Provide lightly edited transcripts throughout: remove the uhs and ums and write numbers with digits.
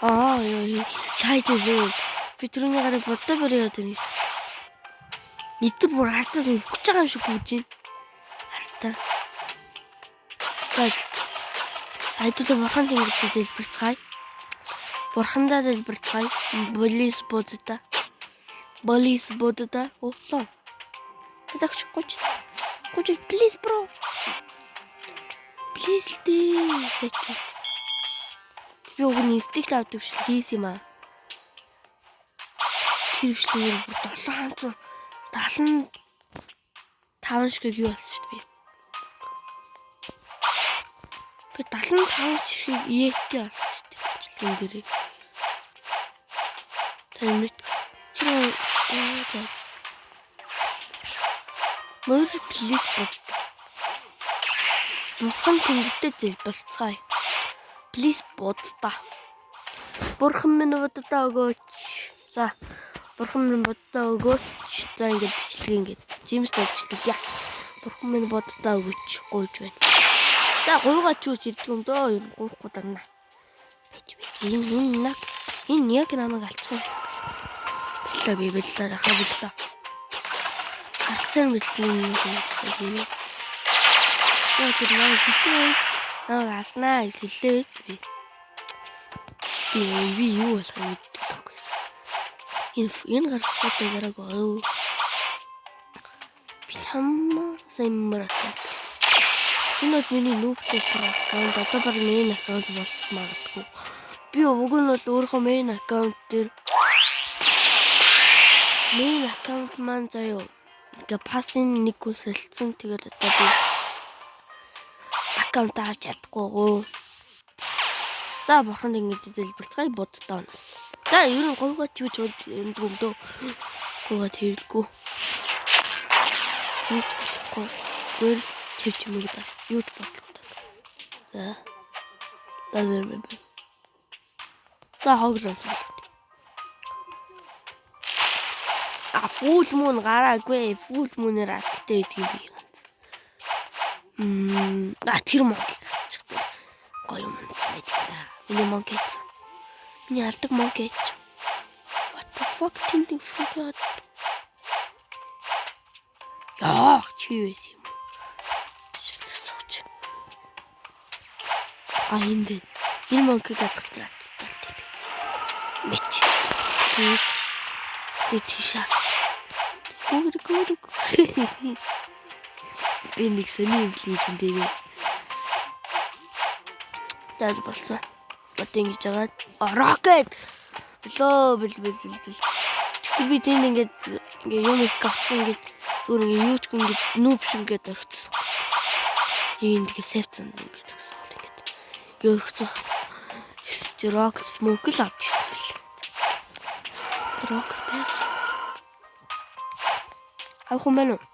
ёо сайтэйсэн. Би түрүүний гараг бодоо бариад байна шүү. Нийтэр бүр хартаас өгч байгаа юм шиг гүйж байна. Хартаа. Айдуулаа бурхан тэнгэрт дэлбэрцгаая. Бурхандаа дэлбэрцгаая. Болис бодда. Оолоо. Тагш гоч. Please bro. Please дээ. Би өгний стикл авдаг биш хийс юм аа. Тэр бичлэгээр 775 шиг юу болсон шүү дээ. Би 75 шиг ийэтэй болсон шүү дээ. Бичлэгэн дээрээ. Тэмрэг. Мөр please бод. Бурхан тэнгэртээ зэлбэрцгаая. Please боддоо. Бурхан минь боддоо өгөөч. За. Бурхан минь боддоо өгөөч. За ингэж бичлэг ингэж. Жимс бичлэг яа. Бурхан минь боддоо өгөөч. Гуйж байна. За гуйгаа ч үуч ирдэг юм дөө. Ер нь гуйхгүй дагна. Бэж. Энэ яг намайг алцсан. Бэлээ хавлаа. Арсан бичлэг юм. Яг тэр хитээ. Алнаа хэллээч би. Би юу болох мэддэггүй. Энэ гарахтай гараг ороо. Би чамаа сайммарат. Энэ миний нүүбтэй аккаунт одоо баг main аккаунт болох магадгүй. Би уг нь бол өөрийнхөө main аккаунт дээр main аккаунт маань заяа. Ингээ пасын нэг үсэлцэн тэгээд одоо би аккаунт авч чадахгүй. За бурхан ингэж дэлбэрцгаая боддоо нас. За ер нь гойгоо ч юу ч өндөө. Гойгоо тэргүй. Юу ч болохгүй. Гэр чивчмэгдээ. Юу ч бодлоо. За. За хоглон. Фул мөн гараагүй. Фул мөнээр аталтай байдгийг би. Тэр монкиг авчихдаг. Гоё юм байна. Миний монкиг. Миний алдаг монкиг. What the fuck тэндэг фугад. Яах чи вэ юм. Энэ монкиг авчихдаг тийм. Мэч. Тэг тийшаа. Гүрэг. Би нэг сони юм лийжэн дээр. Даад болсон. Одоо ингэж байгаа. Rocket. Бэл. Тэгтээ би тэнд ингээд юм их гавцсан ингээд зүгээр ингээд юу ч ингээд нүүб шиг ингээд орчихсон. Тэгээд сефцэн ингээд гэсэн үг ингээд. Өөрхцөө. Rocket smoke л авчихсан. Rocket байна. Авах юм байна уу?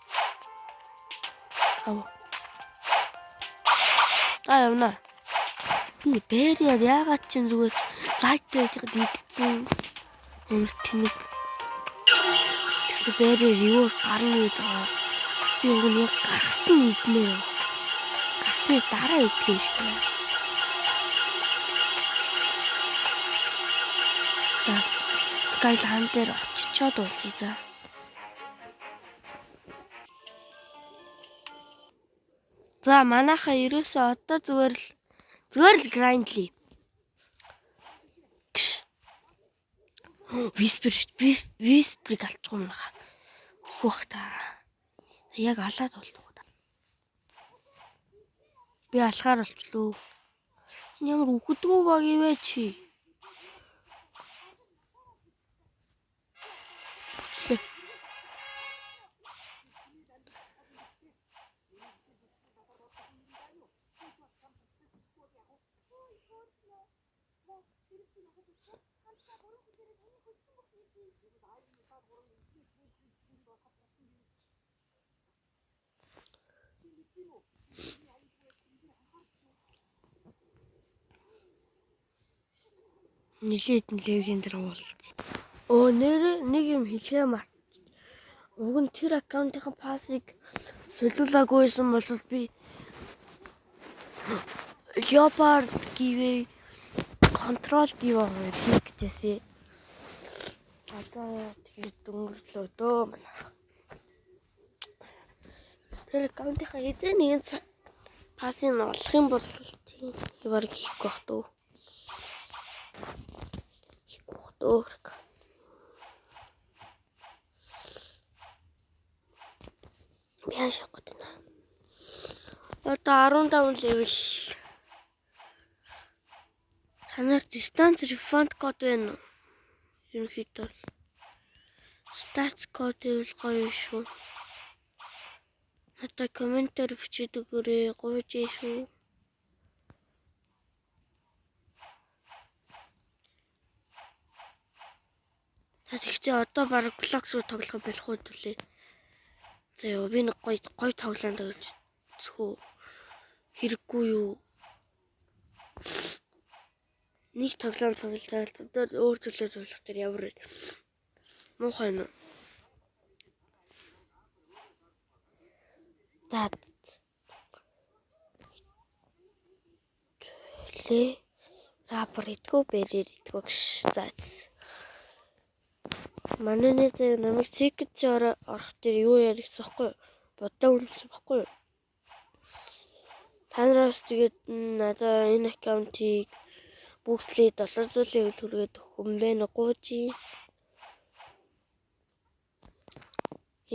Явна. Би бэриэр яагаад ч юм зүгээр лайттай байж хад идсэн. Өөр тэмэг. Бэриэр юу гарны даа. Би өгнө гарахт нь иднэ. Гарсны дараа идэх юм шиг байна. За Skyline дээр очичоод уулзъя за. За манайхаа ерөөсөө одоо зүгээр л грайндли. Висперийг алчихгүй юм байна. Хөөх та. Яг алаад болдог та. Би алхаар болчлоо. Ямар үхэдгүү баг ивэ чи. Нилээд левлийн дээр уулз. Нэр нэг юм хэлээ маа. Уг нь тэр аккаунтын пассыг солиулаагүйсэн бол би Leopard giveaway контрол биваа хийх гэжсэн. Одоо тэгээд өнгөрлөө дөө манай. Тэр аккаунтынхаа эзэн нэгэн пассыг олох юм бол тийм яваар хийх байх дөө. Яа шахах гэдэг нэ. Одоо 15 левел. Танаар дистанц refund код байна уу? Ерөнхийдөө статс код ивэл гоё шүү. Хата комментээр бичиж өгөөрэй. Гуйж шүү. Тэгэхдээ одоо баг блокс руу тоглох болох уу төлөө. За яа би нэг гоё тоглоом тоглож зөвхөө хэрэггүй юу? Нэг тоглоом тоглоод одоо өөр төлөө тоглох тэр ямар муухай нэ. Дад. Төлөө рапор идэггүй бэрээр идэггүй гэж. Манай нэг намайг секцээр орох тэр юу яригдсан байхгүй юу? Бодоо үнэлсэн байхгүй юу? Танараас тэгээд надаа энэ аккаунтыг бүүслээ 700 левел хүргээд өгөх юм байна гуйжи.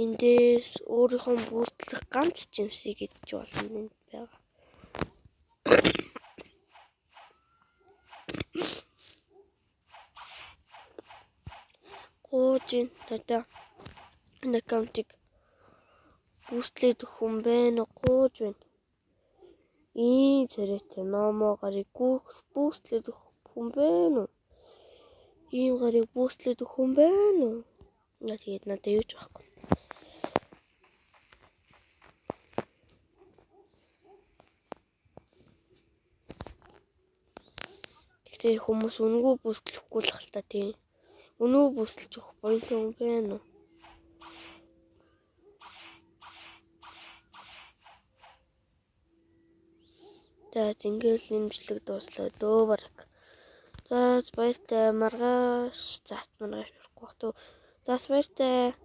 Эндээс өөрийнхөө бүүслэх ганц жимсийг идэж болно юм байна. Гуйжи надаа энэ аккаунтыг бүүслээд өгөх юм байна гуйж байна. Ийм царайтай номоо гарыг бүүслээд өгөх юм байна уу? Ийм гарыг бүүслээд өгөх юм байна уу? Тэгээд надад юу ч байхгүй. Гэхдээ хүмүүс үнэгүй бүүслэхгүй л хальта тийм. Үнэгүй бүүслэж өгөх point юм байна уу? За зингээл нэмжлэг дууслаа дөө бараг. За баяртай маргааш маргааш орохгүй. За баяртай.